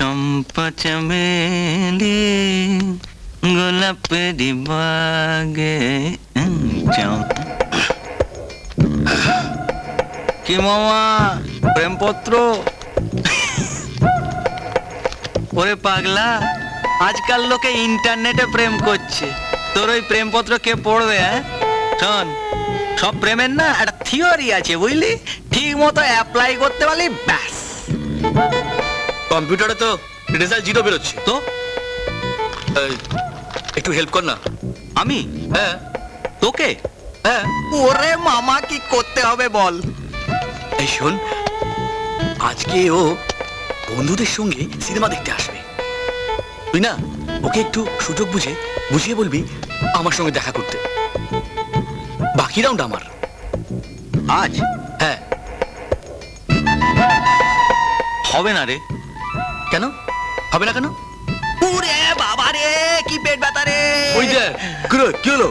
চম্পা চমেলি গোলাপেরি বাগে কি মামা প্রেমপত্র? ওরে পাগলা, আজকাল লোকে ইন্টারনেটে প্রেম করছে, তোর ওই প্রেমপত্র কে পড়বে? শোন, সব প্রেমের না একটা থিওরি আছে বুঝলি, ঠিক মতো অ্যাপ্লাই করতে পারলি ব্যাস। কম্পিউটারে তো রেজাল্ট 0 বেরোচ্ছে। তো একটু হেল্প কর না। আমি? হ্যাঁ। তোকে? হ্যাঁ। ওরে মামা, কি করতে হবে বল? এই শোন, আজকে ও বন্ধুদের সঙ্গে সিনেমা দেখতে আসবে। তুই না ওকে একটু সুযোগ বুঝিয়ে বলবি আমার সঙ্গে দেখা করতে। বাকি রাউন্ড আমার। আজ? হ্যাঁ। হবে না রে। কেন হবে না? কেন? ওরে বাবা রে, কি পেট ব্যথা রে। ওই দেখ, কি হলো?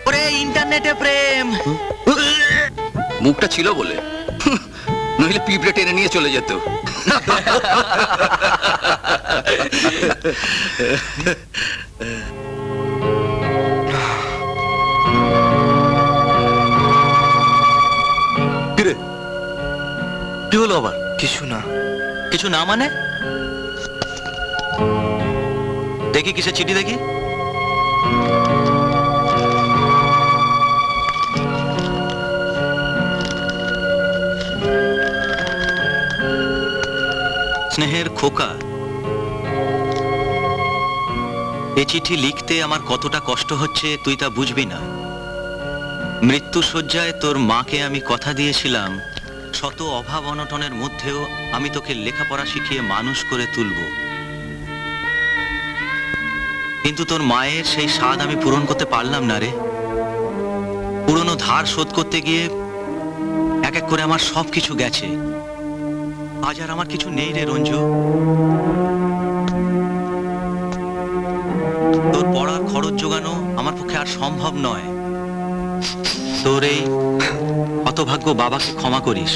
ওরে ইন্টারনেটে প্রেম। মুখটা ছিল বলে, নইলে পিঁপড়ে টেনে নিয়ে চলে যেত। কি হলো আবার? কিছু না। কিছু না মানে? দেখি কিসে চিঠি দেখি। স্নেহের খোকা, এ চিঠি লিখতে আমার কতটা কষ্ট হচ্ছে তুই তা বুঝবি না। মৃত্যু শয্যায় তোর মাকে আমি কথা দিয়েছিলাম, শত অভাব অনটনের মধ্যেও আমি তোকে লেখাপড়া শিখিয়ে মানুষ করে তুলব। কিন্তু তোর মায়ের সেই স্বাদ আমি পূরণ করতে পারলাম না রে। পুরনো ধার শোধ করতে গিয়ে এক এক করে আমার সব কিছু গেছে। আজ আর আমার কিছু নেই রে রঞ্জু। তোর পড়ার খরচ জোগানো আমার পক্ষে আর সম্ভব নয়। তোর এই হতভাগ্য বাবাকে ক্ষমা করিস।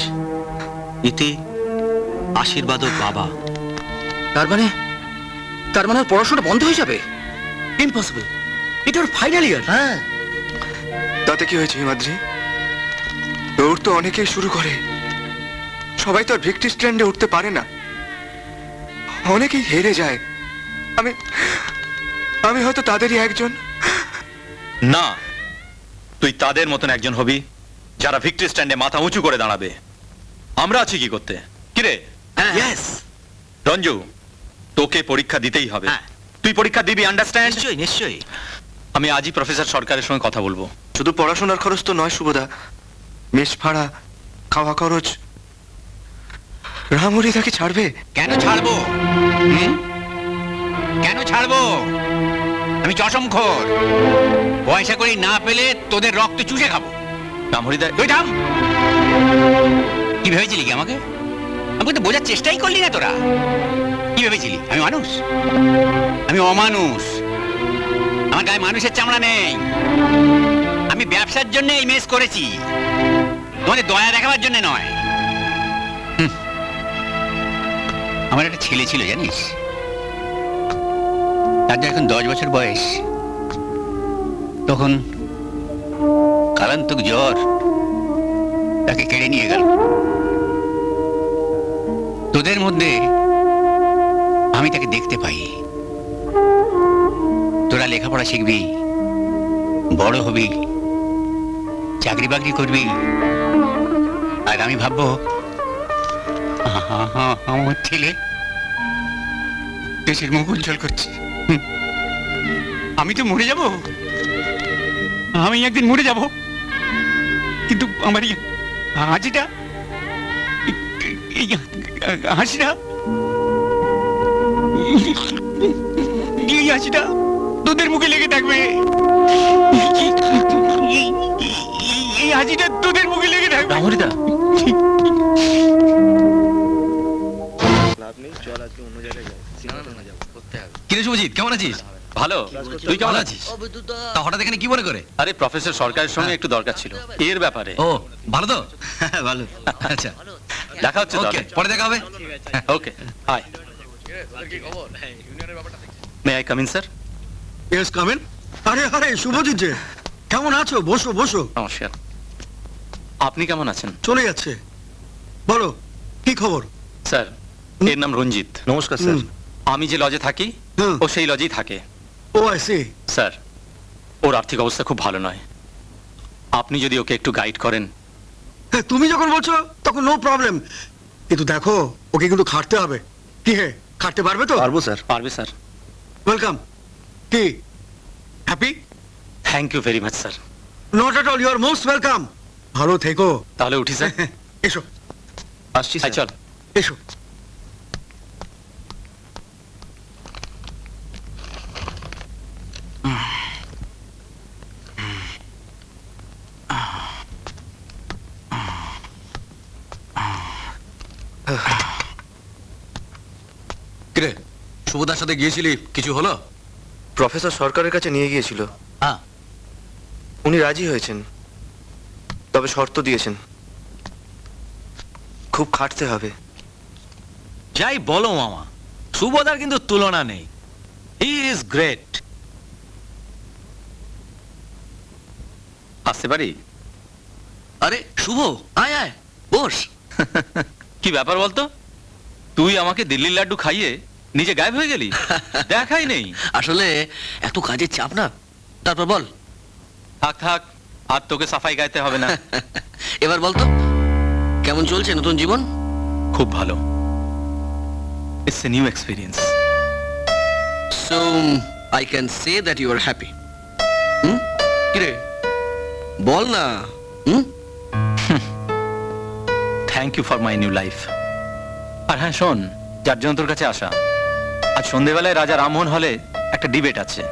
ইতি আশীর্বাদ বাবা। তার মানে ওর পড়াশোনা বন্ধ হয়ে যাবে? ইম্পসিবল, এটা ওর ফাইনাল ইয়ার। হ্যাঁ, তাতে কি হয়েছে হিমাদ্রি? দৌড় তো অনেকেই শুরু করে, সবাই তো আর ভিক্টরি স্ট্যান্ডে উঠতে পারে না, অনেকেই হেরে যায়। আমি হয়তো তাদেরই একজন। না, তুই তাদের মতন একজন হবি যারা ভিক্টরি স্ট্যান্ডে মাথা উঁচু করে দাঁড়াবে। আমরা আছি কি করতে? কিরে রঞ্জু, তোকে পরীক্ষা দিতেই হবে। তুই পরীক্ষা দিবি, আন্ডারস্ট্যান্ড? নিশ্চয়ই নিশ্চয়ই। আমি আজই প্রফেসর সরকারের সঙ্গে কথা বলবো। শুধু পড়াশোনার খরচ তো নয় সুবোধা, মেস ভাড়া, খাওয়া খরচ। রামুরি তাকে ছাড়বে? কেন ছাড়বো? কেন ছাড়বো? আমি চশমখোর, পয়সা করি না পেলে তোদের রক্ত চুষে খাবো। রামহরিদা, তুই থাম। কি ভেবেছিলি কি আমাকে? আমাকে তো বোঝার চেষ্টাই করলি না তোরা। কি ভেবেছিলি আমি মানুষ? আমি অমানুষ। আমার গায়ে মানুষের চামড়া নেই। আমি ব্যবসার জন্য এই মেস করেছি, তোমাদের দয়া দেখাবার জন্য নয়। আমার একটা ছেলে ছিল জানিস, তার যে এখন 10 বছর বয়স। তখন কালান্তক জ্বর তাকে কেড়ে নিয়ে গেল। তোদের মধ্যে আমি তাকে দেখতে পাই। তোরা লেখাপড়া শিখবি, বড় হবি, চাকরি বাকরি করবি, আর আমি ভাববো আমার ছেলে দেশের মুখ উজ্জ্বল করছে। আমি তো মরে যাব, আমি একদিন মরে যাব, কিন্তু আমার হাসিটা, হাসিটা, এই হাসিটা তোদের মুখে লেগে থাকবে। এই হাসিটা তোদের মুখে লেগে থাকবে। রামহরিদা, কিরে শুভজিৎ, কেমন আছিস? ভালো। তুই কেমন আছিস? তা হঠাৎ এখানে কি মনে করে? আরে প্রফেসর সরকারের সঙ্গে একটু দরকার ছিল এর ব্যাপারে। ও ভালো তো? ভালো। আচ্ছা, দেখা হচ্ছে ওকে, তাহলে। পরে দেখা হবে। Okay, hi. May I come in sir? Yes come in. আরে আরে শুভজিৎ যে, কেমন আছো? বসো বসো। নমস্কার। আপনি কেমন আছেন? চলে যাচ্ছে। বলো কি খবর? স্যার, এর নাম রঞ্জিত। নমস্কার হুম। আমি যে লজে থাকি হুম। ও সেই লজেই থাকে। ও আই সি। স্যার, ওর আর্থিক অবস্থা খুব ভালো নয়। আপনি যদি ওকে একটু গাইড করেন। হ্যাঁ, তুমি যখন বলছো তখন নো প্রবলেম, কিন্তু দেখো ওকে কিন্তু খাটতে হবে। কি হে, খাটতে পারবে তো? পারবো স্যার। পারবে স্যার। ওয়েলকাম। কি happy? Thank you very much sir. Not at all, you are most welcome. ভালো থেকো। তাহলে উঠি স্যার। এসো আসছি আই চল। এসো। কিরে, শুভদার সাথে গিয়েছিলি, কিছু হলো? প্রফেসর সরকারের কাছে নিয়ে গিয়েছিল। হ্যাঁ। উনি রাজি হয়েছেন, তবে শর্ত দিয়েছেন, খুব খাটতে হবে। যাই বলো মামা, সুবোধার কিন্তু তুলনা নেই। He is great. আসতে পারি? আরে শুভ, আয় আয়, বস। কি ব্যাপার বলতো? তুই আমাকে দিল্লির লাড্ডু খাইয়ে নিজে গায়েব হয়ে গেলি, দেখাই নেই। আসলে এত কাজের চাপ না। তারপর বল। থাক থাক, আর তোকে সাফাই গাইতে হবে না। এবার বলতো কেমন চলছে নতুন জীবন? খুব ভালো। It's a new experience. So I can say that you are happy. কিরে বল না। Thank you for my new life. আর হ্যাঁ শোন, যার জন্য তোর কাছে আসা, আজ সন্ধেবেলায় রাজা রামমোহন হলে একটা ডিবেট আছে।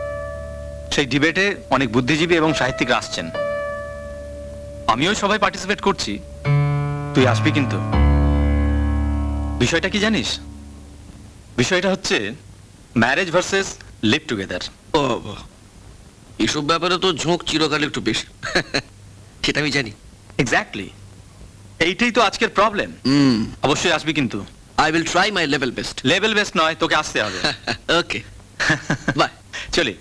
সেই ডিবেটে অনেক বুদ্ধিজীবী এবং সাহিত্যিকরা আসছেন। আমিও সবাই পার্টিসিপেট করছি। তুই আসবি কিন্তু। বিষয়টা কি জানিস? বিষয়টা হচ্ছে ম্যারেজ ভার্সেস লিভ টুগেদার। ও, এসব ব্যাপারে তো ঝোঁক চিরকাল একটু বেশি। সেটা আমি জানি। এক্স্যাক্টলি, এইটাই তো আজকের প্রবলেম। অবশ্যই আসবি কিন্তু। I will try my level best. Level best নয়, তোকে আসতে হবে। ওকে, বাই। চলি।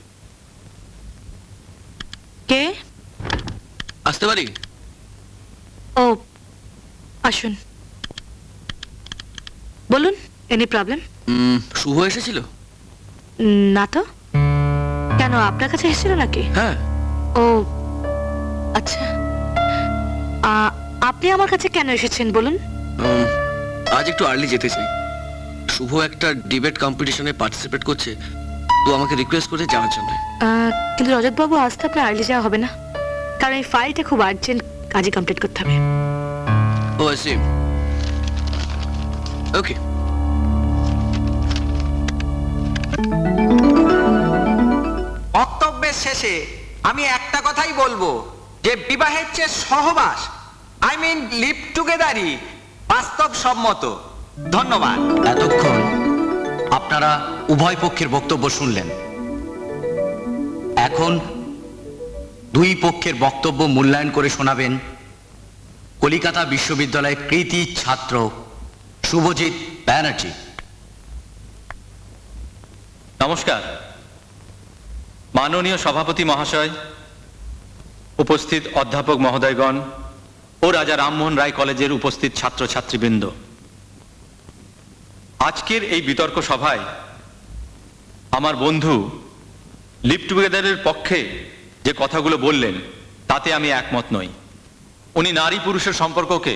কে? আসতে পারি? ও, আসুন। বলুন, এনি প্রবলেম? শুভ এসেছিল? না তো। কেন, আপনার কাছে এসেছিল নাকি? হ্যাঁ। ও আচ্ছা, আপনি আমার কাছে কেন এসেছেন বলুন? আজ একটু আর্লি যেতে চাই। শুভ একটা ডিবেট কম্পিটিশনে পার্টিসিপেট করছে, তো আমাকে রিকোয়েস্ট করে যাওয়ার জন্য। কিন্তু রজতবাবু, আজ তো আপনার আর্লি যাওয়া হবে না, কারণ এই ফাইলটা খুব আর্জেন্ট, কাজে কমপ্লিট করতে হবে। ও আই সি। ওকে। বক্তব্যের শেষে আমি একটা কথাই বলবো যে বিবাহের চেয়ে সহবাস, আই মিন লিভ টুগেদারই বাস্তবসম্মত। ধন্যবাদ। এতক্ষণ আপনারা উভয় পক্ষের বক্তব্য শুনলেন। এখন দুই পক্ষের বক্তব্য মূল্যায়ন করে শোনাবেন কলিকাতা বিশ্ববিদ্যালয়ের কৃতী ছাত্র শুভজিৎ ব্যানার্জি। নমস্কার মাননীয় সভাপতি মহাশয়, উপস্থিত অধ্যাপক মহোদয়গণ ও রাজা রামমোহন রায় কলেজের উপস্থিত ছাত্রছাত্রীবৃন্দ। আজকের এই বিতর্ক সভায় আমার বন্ধু লিভ টুগেদারের পক্ষে যে কথাগুলো বললেন তাতে আমি একমত নই। উনি নারী পুরুষের সম্পর্ককে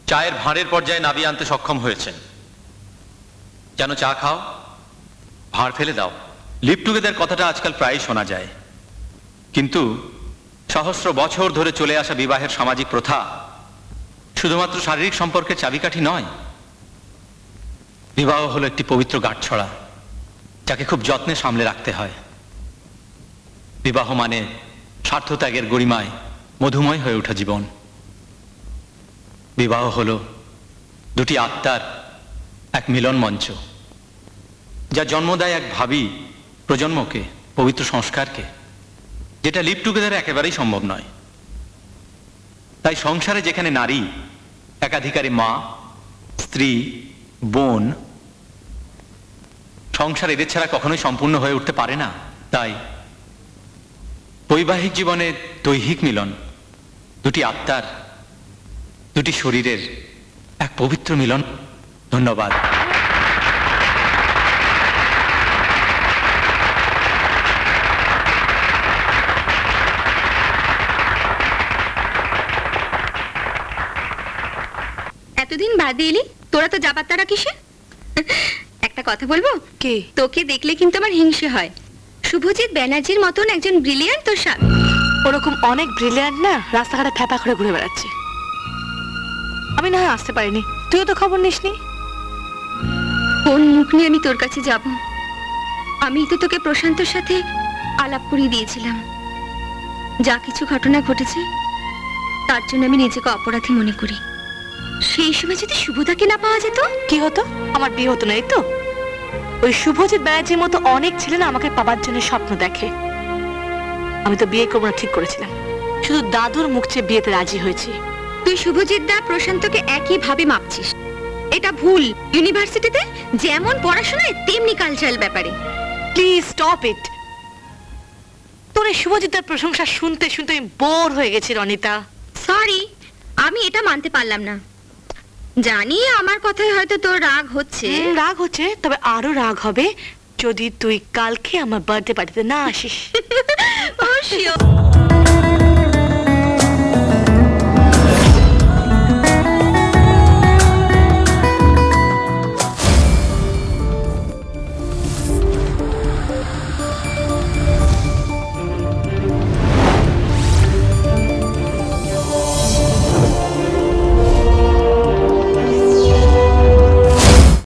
চায়ের ভাঁড়ের পর্যায়ে নামিয়ে আনতে সক্ষম হয়েছেন। যেন চা খাও, ভাঁড় ফেলে দাও, লিভ টুগেদার কথাটা আজকাল প্রায়ই শোনা যায়। কিন্তু সহস্র বছর ধরে চলে আসা বিবাহের সামাজিক প্রথা শুধুমাত্র শারীরিক সম্পর্কের চাবিকাঠি নয়। বিবাহ হলো একটি পবিত্র গাঁটছড়া, যাকে খুব যত্নে সামলে রাখতে হয়। বিবাহ মানে স্বার্থত্যাগের গরিমায় মধুময় হয়ে ওঠা জীবন। বিবাহ হলো দুটি আত্মার এক মিলন মঞ্চ, যা জন্ম দেয় এক ভাবী প্রজন্মকে, পবিত্র সংস্কারকে, যেটা লিভ টুগেদারে একেবারেই সম্ভব নয়। তাই সংসারে যেখানে নারী একাধিকারী মা, স্ত্রী, বোন সংসার এদের ছাড়া কখনোই সম্পূর্ণ হয়ে উঠতে পারে না। তাই বৈবাহিক জীবনে দৈহিক মিলন, দুটি আত্মার, দুটি শরীরের এক পবিত্র মিলন। ধন্যবাদ। এতদিন বাদে এলি, তোরা তো যাবার তারা কিসে? একটা কথা বলবো, কে? তোকে দেখলে কিন্তু আমার হিংসে হয়। শুভজিৎ ব্যানার্জির মতন একজন ব্রিলিয়ান্ট তোর স্বামী। ওরকম অনেক ব্রিলিয়ান্ট না রাস্তাঘাটে ফ্যাপা করে ঘুরে বেড়াচ্ছে। আমি না হয় আসতে পারিনি, তুইও তো খবর নিসনি। কোন মুখ নিয়ে আমি তোর কাছে যাব? আমি তো তোকে প্রশান্তর সাথে আলাপ করিয়ে দিয়েছিলাম। যা কিছু ঘটনা ঘটেছে তার জন্য আমি নিজেকে অপরাধী মনে করি। সেই সময় যদি শুভদাকে না পাওয়া যেত, কি হতো? আমার বিয়ে হতো না, এই তো। ওই শুভজিৎ ব্যানার্জির মতো অনেক ছেলে না আমাকে পাবার জন্য স্বপ্ন দেখে। আমি তো বিয়ে করবো না ঠিক করেছিলাম, শুধু দাদুর মুখ চেয়ে বিয়েতে রাজি হয়েছি। তুই শুভজিৎ দা প্রশান্তকে একই ভাবে মাপছিস। এটা ভুল। ইউনিভার্সিটিতে যেমন পড়াশোনায় তেমনি কালচারাল ব্যাপারে। Please stop it. তোর এই শুভজিৎদার প্রশংসা শুনতে শুনতে আমি বোর হয়ে গেছি রনিতা। সরি, আমি এটা মানতে পারলাম না। জানি আমার কথায় হয়তো তোর রাগ হচ্ছে। রাগ হচ্ছে, তবে আরো রাগ হবে যদি তুই কালকে আমার বার্থডে পার্টিতে না আসিস। ও শিওর।